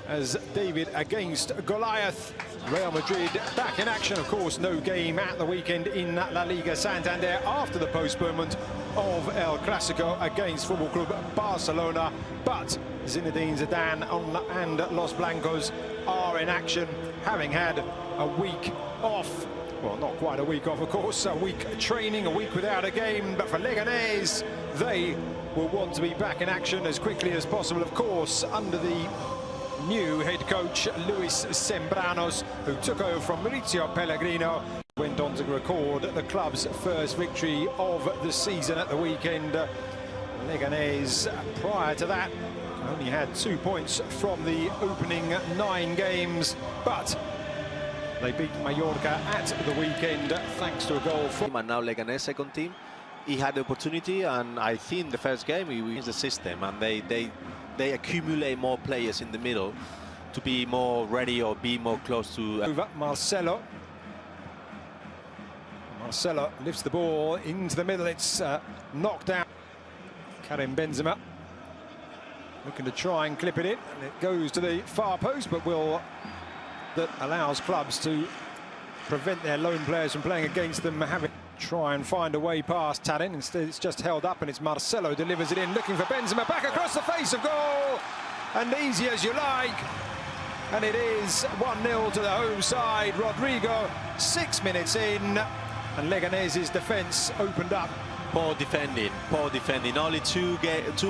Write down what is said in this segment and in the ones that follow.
As David against Goliath. Real Madrid back in action. Of course, no game at the weekend in La Liga Santander after the postponement of El Clásico against Football Club Barcelona. But Zinedine Zidane and Los Blancos are in action, having had a week off. Well, not quite a week off, of course, a week training, a week without a game. But for Ieganes, they will want to be back in action as quickly as possible, of course, under the new head coach Luis Sembranos, who took over from Maurizio Pellegrino. Went on to record the club's first victory of the season at the weekend. Ieganes, prior to that, only had 2 points from the opening 9 games, but they beat Mallorca at the weekend thanks to a goal from... And now Ieganes second team, he had the opportunity, and I think the first game he used the system, and they accumulate more players in the middle to be more ready or be more close to... Over Marcelo. Marcelo lifts the ball into the middle. It's knocked out. Karim Benzema looking to try and clip it in, and it goes to the far post, but that allows clubs to prevent their lone players from playing against them, having try and find a way past Tarin. Instead, it's just held up, and it's Marcelo delivers it in, looking for Benzema, back across the face of goal, and easy as you like. And it is 1-0 to the home side. Rodrigo, 6 minutes in, and Leganes' defence opened up. Poor defending. Only two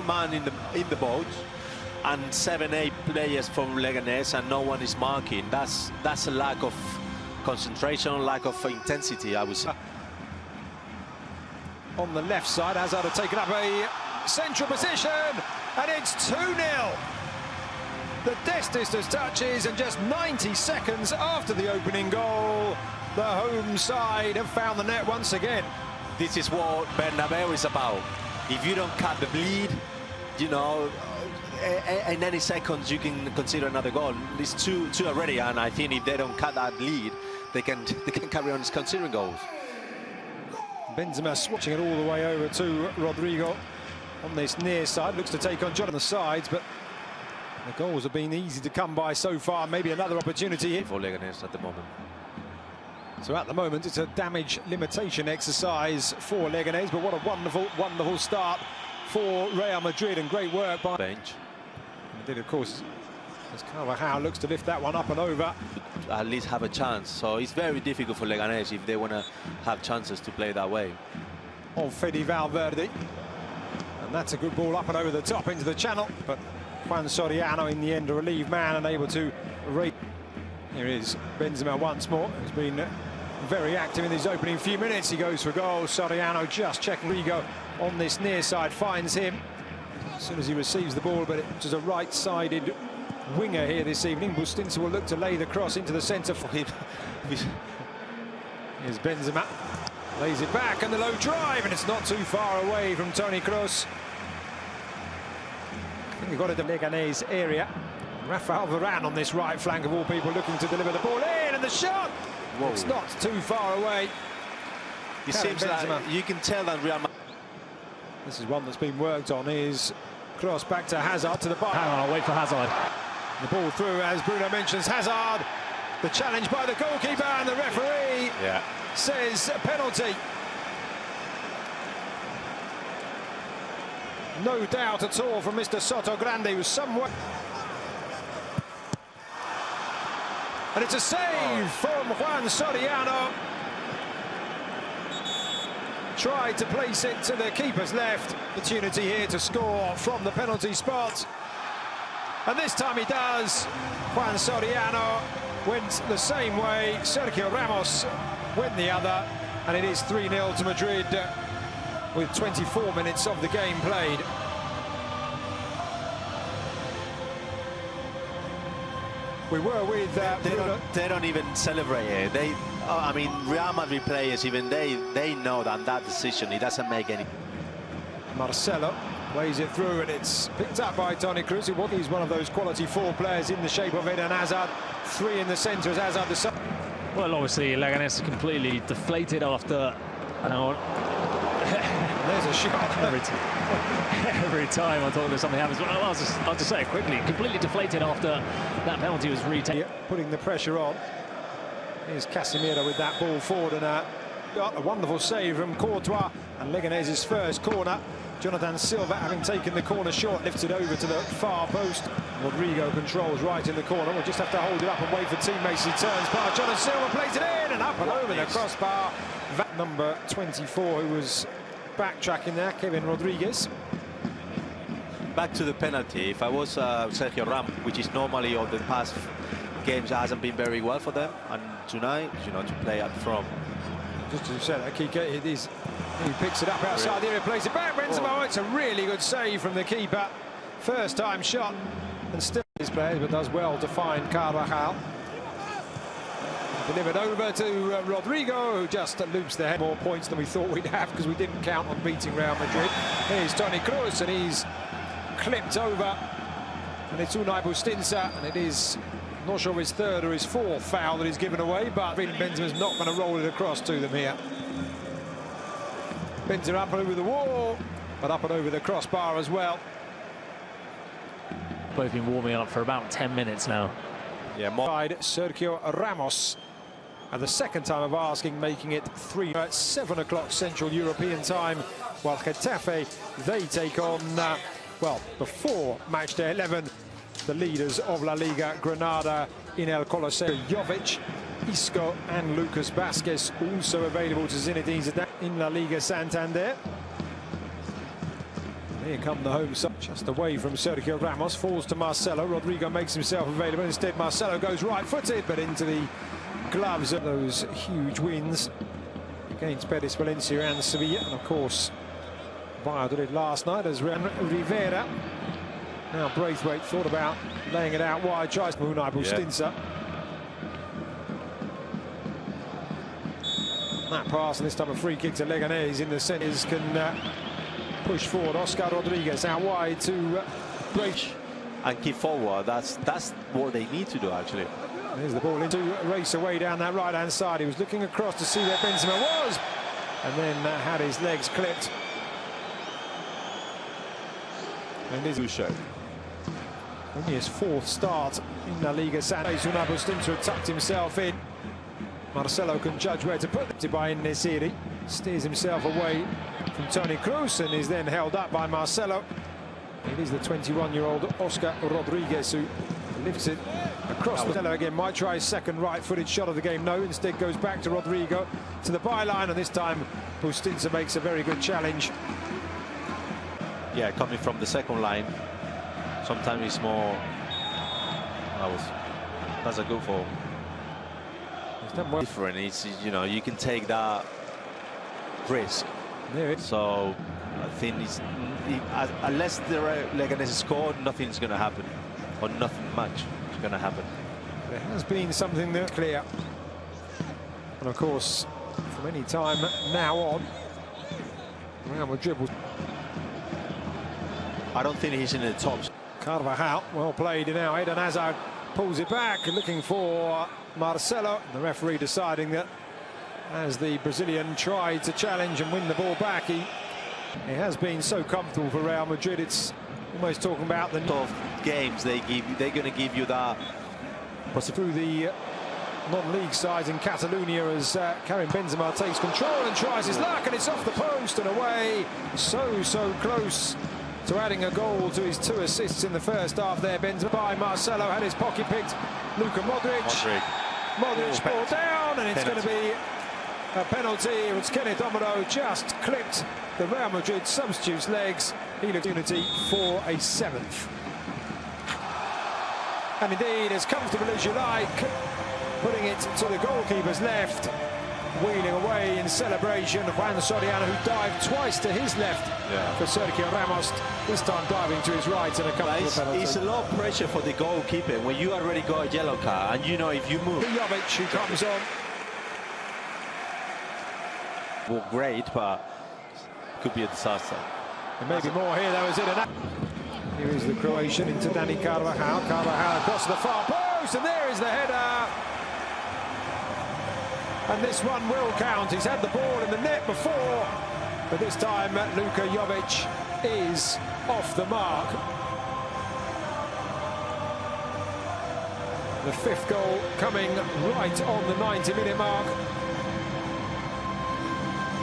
men in the boat, and 7-8 players from Leganes, and no one is marking. That's a lack of concentration, lack of intensity, I would say. On the left side, Hazard had taken up a central position, and it's 2-0. The distance touches, and just 90 seconds after the opening goal, the home side have found the net once again. This is what Bernabeu is about. If you don't cut the bleed, you know, in any seconds you can consider another goal. It's two already, and I think if they don't cut that lead, they can carry on considering goals. Benzema swatching it all the way over to Rodrigo on this near side. Looks to take on John on the sides, but the goals have been easy to come by so far. Maybe another opportunity here for Ieganes at the moment. So at the moment, it's a damage limitation exercise for Ieganes, but what a wonderful start for Real Madrid, and great work by bench. And did, of course, as Carvajal looks to lift that one up and over. At least have a chance. So it's very difficult for Ieganes if they want to have chances to play that way. Of Fede Valverde. And that's a good ball up and over the top into the channel, but Juan Soriano in the end a relieved man and able to rate. Here is Benzema once more. He's been very active in these opening few minutes. He goes for goal. Soriano just checking. Rigo on this near side finds him as soon as he receives the ball, but it's a right-sided winger here this evening. Bustinza will look to lay the cross into the centre for him. Here's Benzema. Lays it back, and the low drive, and it's not too far away from Toni Kroos. I think they've got it to Leganes area. Rafael Varane on this right flank of all people, looking to deliver the ball in, and the shot! Whoa. It's not too far away. It seems like you can tell that Real Madrid. This is one that's been worked on. Is cross back to Hazard to the bar. Hang on, I'll wait for Hazard. The ball through, as Bruno mentions, Hazard. The challenge by the goalkeeper, and the referee says penalty. No doubt at all from Mr. Sotogrande, who's somewhat... And it's a save from Juan Soriano. Tried to place it to the keeper's left. Opportunity here to score from the penalty spot. And this time he does. Juan Soriano went the same way. Sergio Ramos went the other. And it is 3-0 to Madrid with 24 minutes of the game played. We were with... They don't even celebrate it. I mean, Real Madrid players, even they know that decision, it doesn't make any... Marcelo plays it through, and it's picked up by Toni Kroos. He's one of those quality 4 players in the shape of Eden Hazard. 3 in the centre as Hazard the... Well, obviously, Leganes completely deflated after There's a shot. Every time I thought that something happens, but I'll just say it quickly. Completely deflated after that penalty was retaken. Putting the pressure on. Here's Casemiro with that ball forward, and got a wonderful save from Courtois. And Ieganes' first corner. Jonathan Silva, having taken the corner short, lifts it over to the far post. Rodrigo controls right in the corner. We'll just have to hold it up and wait for teammates. He turns past Jonathan Silva, plays it in, and up and over the crossbar. That number 24, who was backtracking there, Kevin Rodriguez. Back to the penalty. If I was Sergio Ramos, which is normally on the past games hasn't been very well for them, and tonight, you know, to play up front. Just as you said, he picks it up outside the area, plays it back. Benzema, it's a really good save from the keeper. First time shot, and still his players, but does well to find Carvajal. Delivered over to Rodrigo, who just loops the head. More points than we thought we'd have, because we didn't count on beating Real Madrid. Here's Toni Kroos, and he's clipped over. And it's Unai Bustinza, and it is, I'm not sure his third or his fourth foul that he's given away, but Benzema's not going to roll it across to them here. Benzema up and over the wall, but up and over the crossbar as well. Both been warming up for about 10 minutes now. Yeah, Sergio Ramos. And the second time of asking, making it 3 at 7 o'clock Central European time, while Getafe, they take on, well, before match day 11, the leaders of La Liga, Granada, in El Coliseo. Jovic, Isco and Lucas Vázquez also available to Zinedine Zidane in La Liga Santander. Here come the home side, just away from Sergio Ramos, falls to Marcelo. Rodrigo makes himself available. Instead, Marcelo goes right-footed, but into the gloves of those huge wins against Betis, Valencia and Sevilla. And of course, Valladolid last night as Rivera. Now Braithwaite thought about laying it out wide, tries Unai Bustinza. That pass, and this time a free kick to Ieganes in the centres, can push forward. Oscar Rodriguez out wide to Braithwaite. And keep forward. That's what they need to do, actually. There's the ball into race away down that right-hand side. He was looking across to see where Benzema was, and then had his legs clipped. And this is only his fourth start in La Liga Santander. Unai Bustinza had tucked himself in. Marcelo can judge where to put it by Nesiri. Steers himself away from Toni Kroos and is then held up by Marcelo. It is the 21-year-old Oscar Rodriguez who lifts it across. Marcelo again might try his second right-footed shot of the game. No, instead goes back to Rodrigo to the byline, and this time Bustinza makes a very good challenge. Yeah, coming from the second line, sometimes it's more. That's a good for. Different. It's, you know, you can take that risk. So I think unless Ieganes scored, nothing's going to happen, or nothing much is going to happen. There has been something that's clear, and of course, from any time now on, Real Madrid will. I don't think he's in the top. Carvajal, well played now. Eden Hazard pulls it back, looking for Marcelo. The referee deciding that as the Brazilian tried to challenge and win the ball back, he has been so comfortable for Real Madrid. It's almost talking about the of games they're going to give you that. Through the non-league sides in Catalonia as Karim Benzema takes control and tries his luck, and it's off the post and away. So close to adding a goal to his 2 assists in the first half there. Benzema by Marcelo, had his pocket picked. Luka Modric ball down, and it's going to be a penalty. It was Kenneth Omaro just clipped the Real Madrid substitute's legs. He looked unity for a 7th. And indeed, as comfortable as you like, putting it to the goalkeeper's left, wheeling away in celebration. Juan Soriano, who dived twice to his left for Sergio Ramos, this time diving to his right in a comfortable penalty. It's a lot of pressure for the goalkeeper when you already got a yellow card, and you know if you move. Jovic, who comes on. Well, great, but could be a disaster. There may be more here, though, is it? Here is the Croatian into Dani Carvajal. Carvajal across the far post, and there is the header. And this one will count. He's had the ball in the net before. but this time Luka Jovic is off the mark. The fifth goal coming right on the 90-minute mark.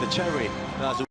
The cherry, as